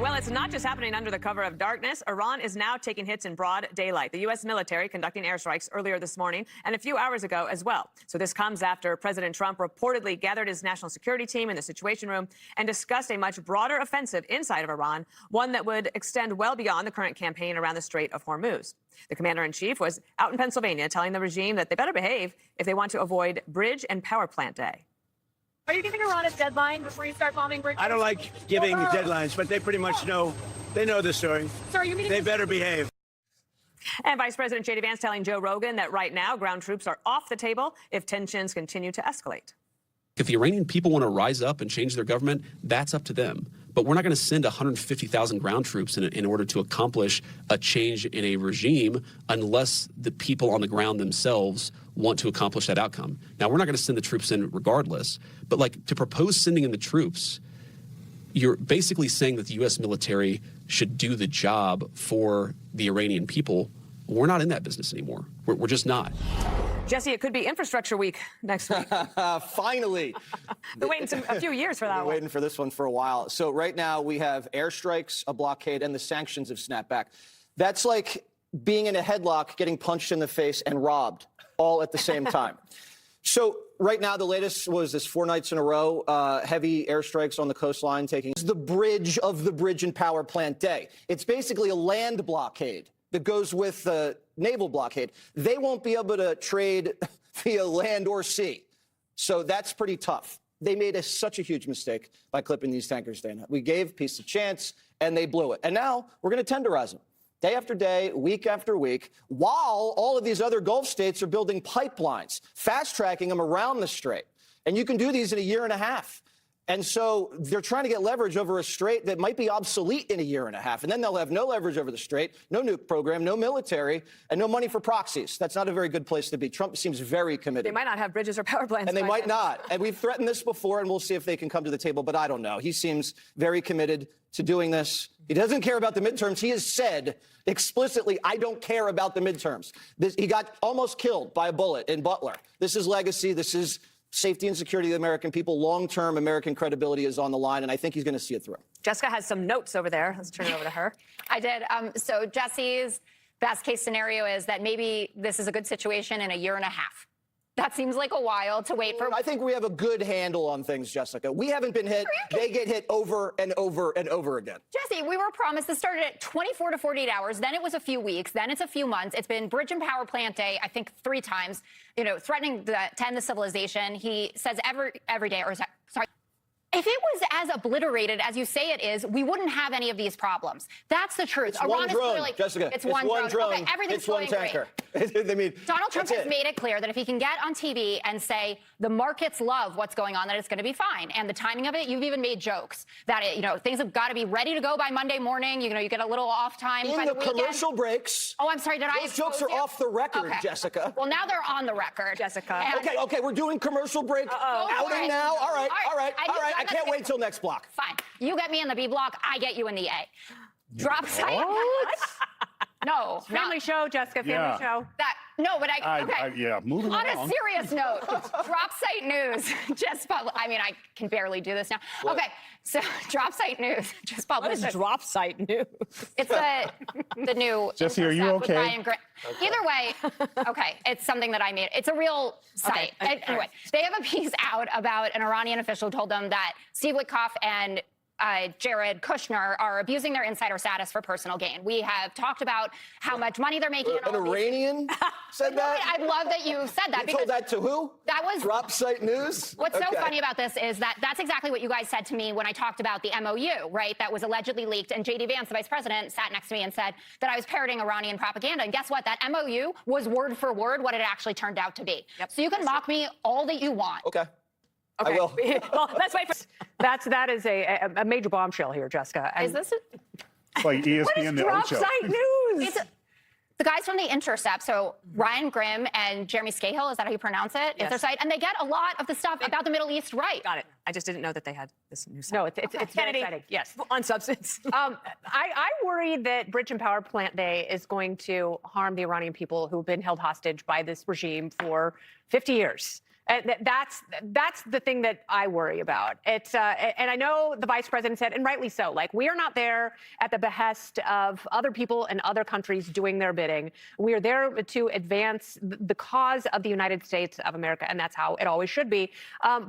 Well, it's not just happening under the cover of darkness. Iran is now taking hits in broad daylight. The U.S. military conducting airstrikes earlier this morning and a few hours ago as well. So this comes after President Trump reportedly gathered his national security team in the Situation Room and discussed a much broader offensive inside of Iran, one that would extend well beyond the current campaign around the Strait of Hormuz. The commander-in-chief was out in Pennsylvania telling the regime that they better behave if they want to avoid bridge and power plant day. Are you giving Iran a deadline before you start bombing bridges? I don't like giving deadlines, but they pretty much know. They know the story. So are you meeting? They better behave. And Vice President J.D. Vance telling Joe Rogan that right now ground troops are off the table if tensions continue to escalate. If the Iranian people want to rise up and change their government, that's up to them. But we're not going to send 150,000 ground troops in order to accomplish a change in a regime unless the people on the ground themselves want to accomplish that outcome. Now, we're not going to send the troops in regardless, but like to propose sending in the troops, you're basically saying that the U.S. military should do the job for the Iranian people. We're not in that business anymore. We're just not. Jesse, it could be infrastructure week next week. Finally. Been waiting a few years for that one. Waiting for this one for a while. So right now we have airstrikes, a blockade, and the sanctions have snapped back. That's like being in a headlock, getting punched in the face, and robbed all at the same time. So right now the latest was this 4 nights in a row, heavy airstrikes on the coastline taking the bridge of the bridge and power plant day. It's basically a land blockade that goes with the naval blockade. They won't be able to trade via land or sea. So that's pretty tough. They made such a huge mistake by clipping these tankers, Dana. We gave peace a chance, and they blew it. And now we're going to tenderize them day after day, week after week, while all of these other Gulf states are building pipelines, fast-tracking them around the strait. And you can do these in a year and a half. And so they're trying to get leverage over a strait that might be obsolete in a year and a half. And then they'll have no leverage over the strait, no nuke program, no military, and no money for proxies. That's not a very good place to be. Trump seems very committed. They might not have bridges or power plants. And they might not. And we've threatened this before, and we'll see if they can come to the table. But I don't know. He seems very committed to doing this. He doesn't care about the midterms. He has said explicitly, I don't care about the midterms. He got almost killed by a bullet in Butler. This is legacy. This is safety and security of the American people. Long-term American credibility is on the line, and I think he's going to see it through. Jessica has some notes over there. Let's turn it over to her. I did. So Jesse's best case scenario is that maybe this is a good situation in a year and a half. That seems like a while to wait for. I think we have a good handle on things, Jessica. We haven't been hit. They get hit over and over and over again. Jesse, we were promised this started at 24 to 48 hours. Then it was a few weeks. Then it's a few months. It's been bridge and power plant day, I think 3 times, threatening to end the civilization. He says every day, or sorry. If it was as obliterated as you say it is, we wouldn't have any of these problems. That's the truth. It's one drone, Jessica. It's one drone. Okay, it's everything's one going tanker. great. I mean, Donald Trump has made it clear that if he can get on TV and say the markets love what's going on, that it's going to be fine. And the timing of it, you've even made jokes that things have got to be ready to go by Monday morning. You get a little off time in by the weekend. Commercial breaks. Oh, I'm sorry. Did I? Those jokes are off the record, okay. Jessica. Well, now they're on the record, Jessica. Okay. We're doing commercial break outing now. All right. I can't wait till next block. Fine. You get me in the B block. I get you in the A. Drop site. No, family show, Jessica. Family show. Moving on along. a serious note, drop site news just published. I mean, I can barely do this now. What? Okay, so drop site news just published. What is drop site news? It's the new. Jesse, are you Intercept with okay? Ryan Grant. Either way, okay, it's something that I made. It's a real site. Okay. Anyway, they have a piece out about an Iranian official who told them that Steve Witkoff and Jared Kushner are abusing their insider status for personal gain. We have talked about how much money they're making. An Iranian said that? I love that you said that. You told that to who? That was Drop site news? What's so funny about this is that that's exactly what you guys said to me when I talked about the MOU, right? That was allegedly leaked. And J.D. Vance, the vice president, sat next to me and said that I was parroting Iranian propaganda. And guess what? That MOU was word for word what it actually turned out to be. Yep. So you can mock me all that you want. Okay. Okay. I will. Well, let's wait for. That is a major bombshell here, Jessica. And Is this It's like ESPN The drop Ocho. site news? It's the guys from The Intercept, so Ryan Grimm and Jeremy Scahill, is that how you pronounce it? Yes. Is their site? And they get a lot of the stuff about the Middle East right. Got it. I just didn't know that they had this new site. No, it's very Kennedy, exciting. Yes. On substance. I worry that Bridge and Power Plant Day is going to harm the Iranian people who've been held hostage by this regime for 50 years. And that's the thing that I worry about. It's and I know the vice president said, and rightly so, like, we are not there at the behest of other people in other countries doing their bidding. We are there to advance the cause of the United States of America, and that's how it always should be.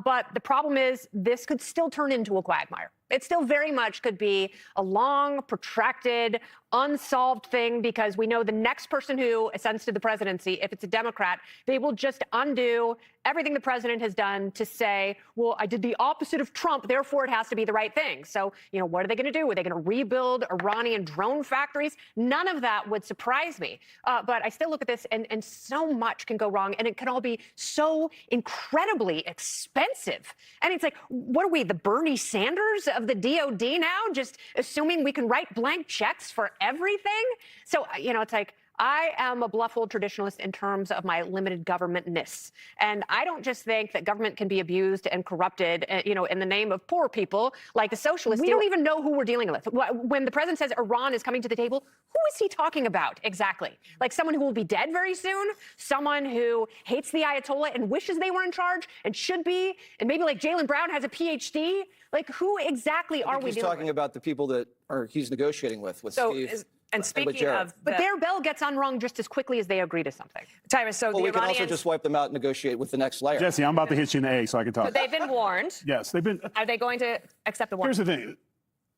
But the problem is this could still turn into a quagmire. It still very much could be a long, protracted, unsolved thing, because we know the next person who ascends to the presidency, if it's a Democrat, they will just undo everything the president has done to say, well, I did the opposite of Trump, therefore it has to be the right thing. So, what are they going to do? Are they going to rebuild Iranian drone factories? None of that would surprise me. But I still look at this, and so much can go wrong, and it can all be so incredibly expensive. And it's like, what are we, the Bernie Sanders of the DOD now, just assuming we can write blank checks for everything? So, it's like, I am a bluff old traditionalist in terms of my limited government-ness. And I don't just think that government can be abused and corrupted, in the name of poor people like the socialists. We don't even know who we're dealing with. When the president says Iran is coming to the table, who is he talking about exactly? Like someone who will be dead very soon? Someone who hates the Ayatollah and wishes they were in charge and should be? And maybe like Jaylen Brown has a PhD? Like, who exactly are we dealing with? He's talking about the people that he's negotiating with Steve. And speaking of, but their bell gets unrung just as quickly as they agree to something. Tyrus, so we the can Iranians, also just wipe them out and negotiate with the next layer. Jesse, I'm about to hit you in the A so I can talk. so they've been warned. Yes, they've been. Are they going to accept the warning? Here's the thing.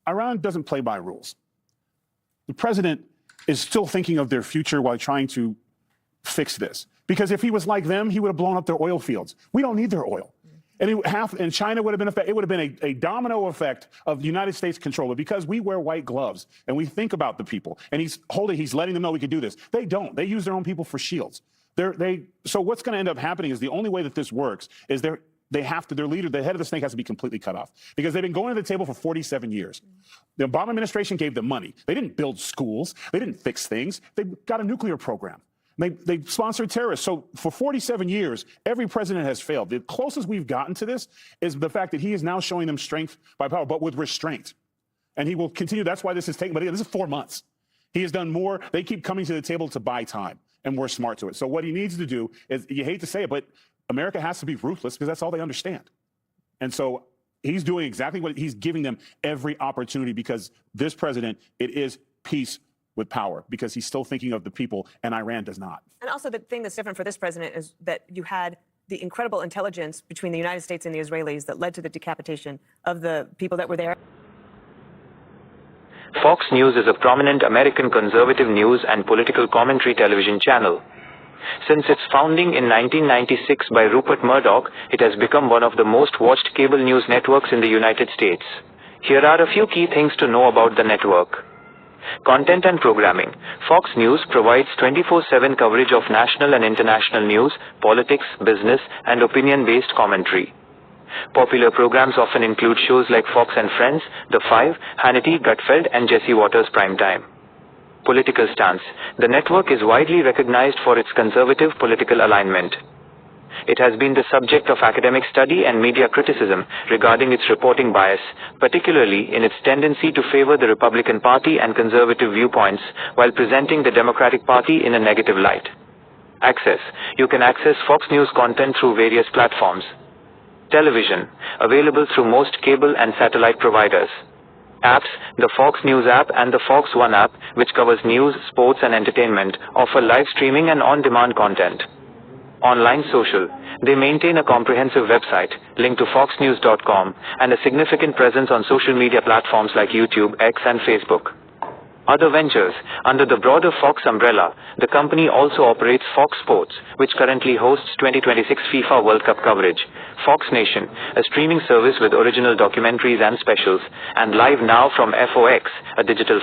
Iran doesn't play by rules. The president is still thinking of their future while trying to fix this. Because if he was like them, he would have blown up their oil fields. We don't need their oil. And China would have been it would have been a domino effect of the United States control. But because we wear white gloves and we think about the people, and he's letting them know we can do this. They don't. They use their own people for shields. So what's going to end up happening is the only way that this works is their leader, the head of the snake, has to be completely cut off, because they've been going to the table for 47 years. The Obama administration gave them money. They didn't build schools. They didn't fix things. They got a nuclear program. They sponsored terrorists. So for 47 years, every president has failed. The closest we've gotten to this is the fact that he is now showing them strength by power, but with restraint. And he will continue. That's why this is taking, but this is 4 months. He has done more. They keep coming to the table to buy time, and we're smart to it. So what he needs to do is, you hate to say it, but America has to be ruthless, because that's all they understand. And so he's doing exactly what he's giving them every opportunity, because this president, it is peace with power, because he's still thinking of the people, and Iran does not. And also the thing that's different for this president is that you had the incredible intelligence between the United States and the Israelis that led to the decapitation of the people that were there. Fox News is a prominent American conservative news and political commentary television channel. Since its founding in 1996 by Rupert Murdoch, it has become one of the most watched cable news networks in the United States. Here are a few key things to know about the network. Content and programming. Fox News provides 24/7 coverage of national and international news, politics, business, and opinion-based commentary. Popular programs often include shows like Fox and Friends, The Five, Hannity, Gutfeld, and Jesse Watters Primetime. Political stance. The network is widely recognized for its conservative political alignment. It has been the subject of academic study and media criticism regarding its reporting bias, particularly in its tendency to favor the Republican Party and conservative viewpoints while presenting the Democratic Party in a negative light. Access. You can access Fox News content through various platforms. Television. Available through most cable and satellite providers. Apps. The Fox News app and the Fox One app, which covers news, sports, and entertainment, offer live streaming and on-demand content. Online social. They maintain a comprehensive website, linked to foxnews.com, and a significant presence on social media platforms like YouTube, X, and Facebook. Other ventures. Under the broader Fox umbrella, the company also operates Fox Sports, which currently hosts 2026 FIFA World Cup coverage, Fox Nation, a streaming service with original documentaries and specials, and Live Now from FOX, a digital